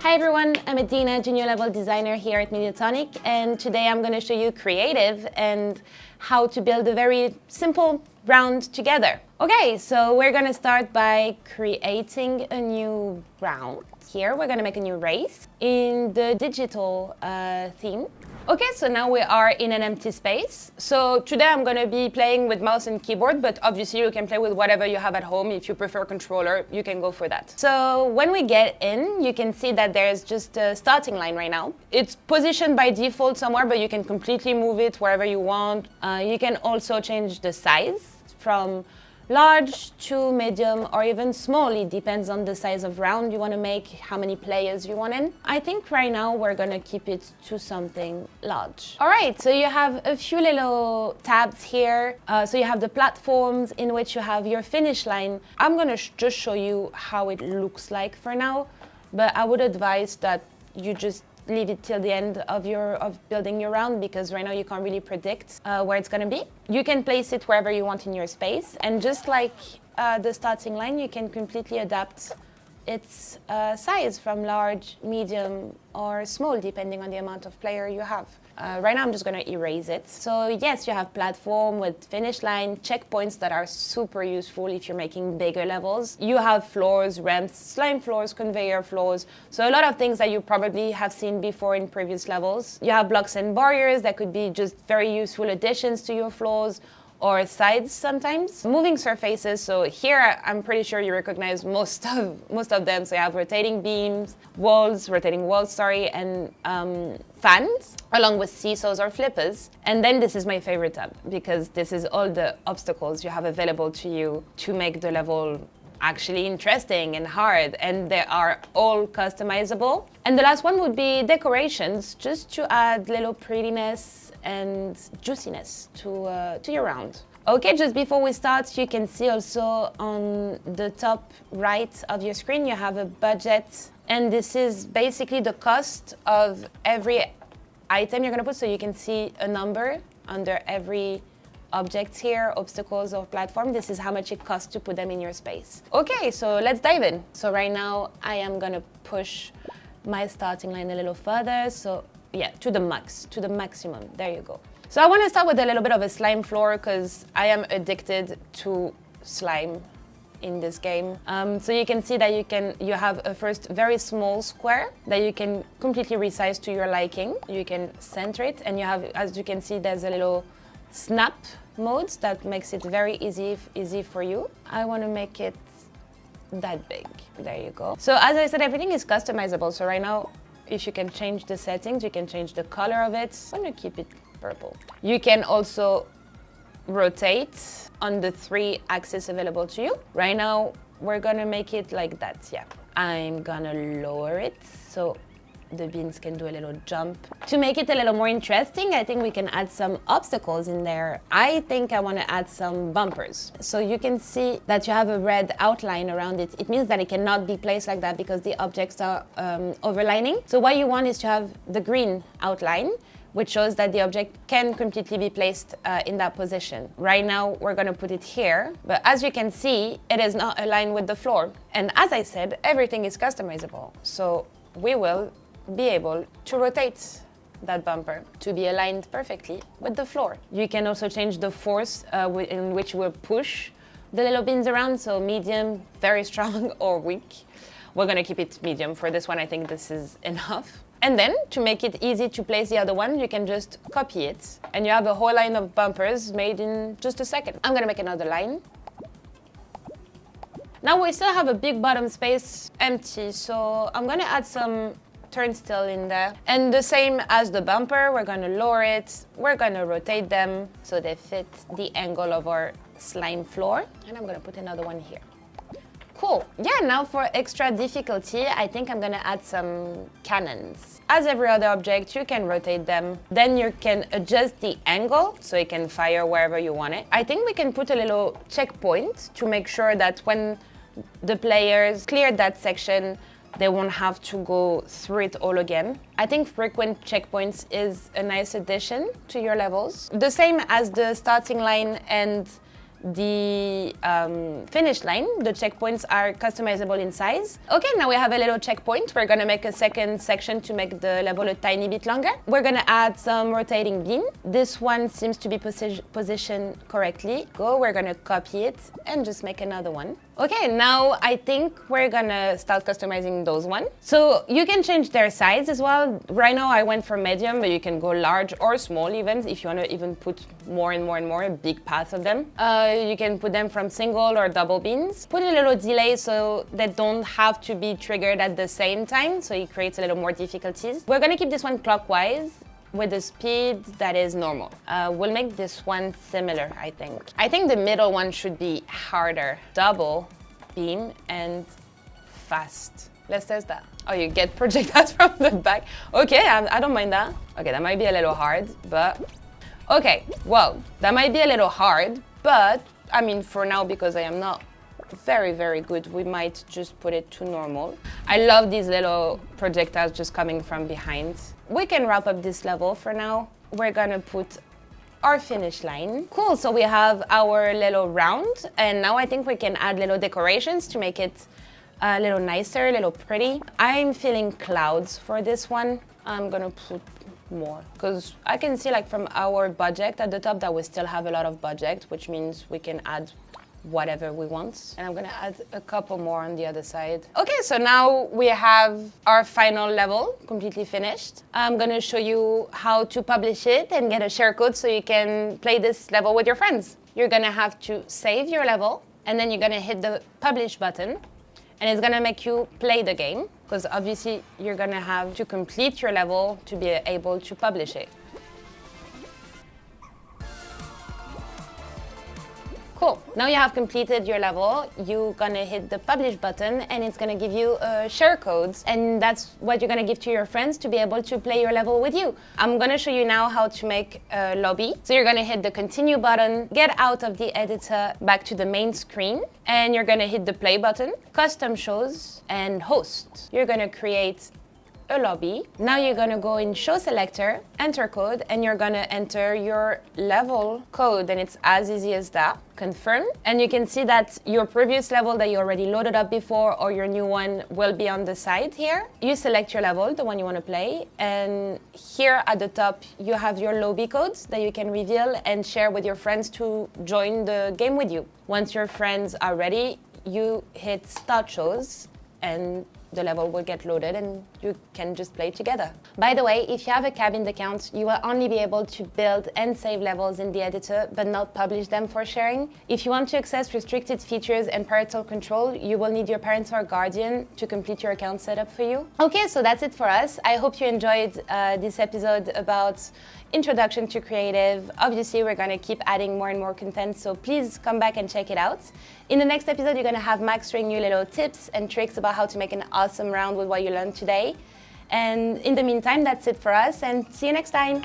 Hi everyone, I'm Adina, junior level designer here at Mediatonic, and today I'm going to show you creative and how to build a very simple round together. Okay, so we're going to start by creating a new round. Here we're going to make a new race in the digital theme. Okay, so now we are in an empty space. So today I'm going to be playing with mouse and keyboard, but obviously you can play with whatever you have at home. If you prefer controller, you can go for that. So when we get in, you can see that there's just a starting line right now. It's positioned by default somewhere, but you can completely move it wherever you want. You can also change the size from large to medium or even small. It depends on the size of round you want to make, how many players you want in. I think right now we're going to keep it to something large. All right, so you have a few little tabs here. So you have the platforms in which you have your finish line. I'm going to just show you how it looks like for now, but I would advise that you just leave it till the end of building your round, because right now you can't really predict where it's going to be. You can place it wherever you want in your space, and just like the starting line, you can completely adapt its size from large, medium or small depending on the amount of player you have. Right now I'm just going to erase it. So yes, you have platform with finish line, checkpoints that are super useful if you're making bigger levels. You have floors, ramps, slime floors, conveyor floors. So a lot of things that you probably have seen before in previous levels. You have blocks and barriers that could be just very useful additions to your floors, or sides sometimes. Moving surfaces, so here I'm pretty sure you recognize most of them. So you have rotating beams, rotating walls, and fans, along with seesaws or flippers. And then this is my favorite tab, because this is all the obstacles you have available to you to make the level actually interesting and hard, and they are all customizable. And the last one would be decorations, just to add little prettiness and juiciness to your round. Okay, just before we start, you can see also on the top right of your screen, you have a budget, and this is basically the cost of every item you're gonna put. So you can see a number under every object here, obstacles or platform. This is how much it costs to put them in your space. Okay, so let's dive in. So right now I am gonna push my starting line a little further. So yeah, to the maximum, there you go. So I wanna start with a little bit of a slime floor, because I am addicted to slime in this game. So you can see that you have a first very small square that you can completely resize to your liking. You can center it, and you have, as you can see, there's a little snap mode that makes it very easy for you. I want to make it that big. There you go. So as I said, everything is customizable. So right now, if you can change the settings, you can change the color of it. I'm going to keep it purple. You can also rotate on the 3 axes available to you. Right now, we're going to make it like that. Yeah. I'm going to lower it so the beans can do a little jump. To make it a little more interesting, I think we can add some obstacles in there. I think I want to add some bumpers. So you can see that you have a red outline around it. It means that it cannot be placed like that because the objects are overlining. So what you want is to have the green outline, which shows that the object can completely be placed in that position. Right now, we're gonna put it here, but as you can see, it is not aligned with the floor. And as I said, everything is customizable. So we will be able to rotate that bumper to be aligned perfectly with the floor. You can also change the force in which we'll push the little beans around, so medium, very strong, or weak. We're gonna keep it medium for this one. I think this is enough. And then, to make it easy to place the other one, you can just copy it, and you have a whole line of bumpers made in just a second. I'm gonna make another line. Now we still have a big bottom space empty, so I'm gonna add some turnstile in there. And the same as the bumper, we're gonna lower it, we're gonna rotate them so they fit the angle of our slime floor. And I'm gonna put another one here. Cool. Yeah, now for extra difficulty, I think I'm gonna add some cannons. As every other object, you can rotate them. Then you can adjust the angle so it can fire wherever you want it. I think we can put a little checkpoint to make sure that when the players clear that section, they won't have to go through it all again. I think frequent checkpoints is a nice addition to your levels. The same as the starting line and the finish line. The checkpoints are customizable in size. Okay, now we have a little checkpoint. We're gonna make a second section to make the level a tiny bit longer. We're gonna add some rotating beam. This one seems to be positioned correctly. We're gonna copy it and just make another one. Okay, now I think we're gonna start customizing those one. So you can change their size as well. Right now I went for medium, but you can go large or small even if you wanna even put more and more and more, a big path of them. You can put them from single or double beans. Put a little delay so they don't have to be triggered at the same time, so it creates a little more difficulties. We're gonna keep this one clockwise with a speed that is normal. We'll make this one similar, I think. I think the middle one should be harder. Double beam and fast. Let's test that. Oh, you get projectiles from the back. Okay, I don't mind that. Okay, that might be a little hard, but... Okay, well, that might be a little hard, but I mean, for now, because I am not very, very good, we might just put it to normal. I love these little projectiles just coming from behind. We can wrap up this level for now. We're gonna put our finish line. Cool, so we have our little round, and now I think we can add little decorations to make it a little nicer, a little pretty. I'm feeling clouds for this one. I'm gonna put more because I can see like from our budget at the top that we still have a lot of budget, which means we can add whatever we want. And I'm gonna add a couple more on the other side. Okay, so now we have our final level completely finished. I'm gonna show you how to publish it and get a share code so you can play this level with your friends. You're gonna have to save your level and then you're gonna hit the publish button and it's gonna make you play the game because obviously you're gonna have to complete your level to be able to publish it. Cool. Now you have completed your level, you're gonna hit the publish button and it's gonna give you a share code, and that's what you're gonna give to your friends to be able to play your level with you. I'm gonna show you now how to make a lobby. So you're gonna hit the continue button, get out of the editor, back to the main screen, and you're gonna hit the play button, custom shows, and host. You're gonna create a lobby. Now you're gonna go in show selector, enter code, and you're gonna enter your level code, and it's as easy as that. Confirm, and you can see that your previous level that you already loaded up before or your new one will be on the side here. You select your level, the one you want to play, and here at the top you have your lobby codes that you can reveal and share with your friends to join the game with you. Once your friends are ready, you hit start shows and the level will get loaded and you can just play together. By the way, if you have a cabin account, you will only be able to build and save levels in the editor, but not publish them for sharing. If you want to access restricted features and parental control, you will need your parents or guardian to complete your account setup for you. Okay, so that's it for us. I hope you enjoyed this episode about introduction to creative. Obviously, we're gonna keep adding more and more content, so please come back and check it out. In the next episode, you're gonna have Max showing you little tips and tricks about how to make an awesome round with what you learned today. And in the meantime, that's it for us, and see you next time.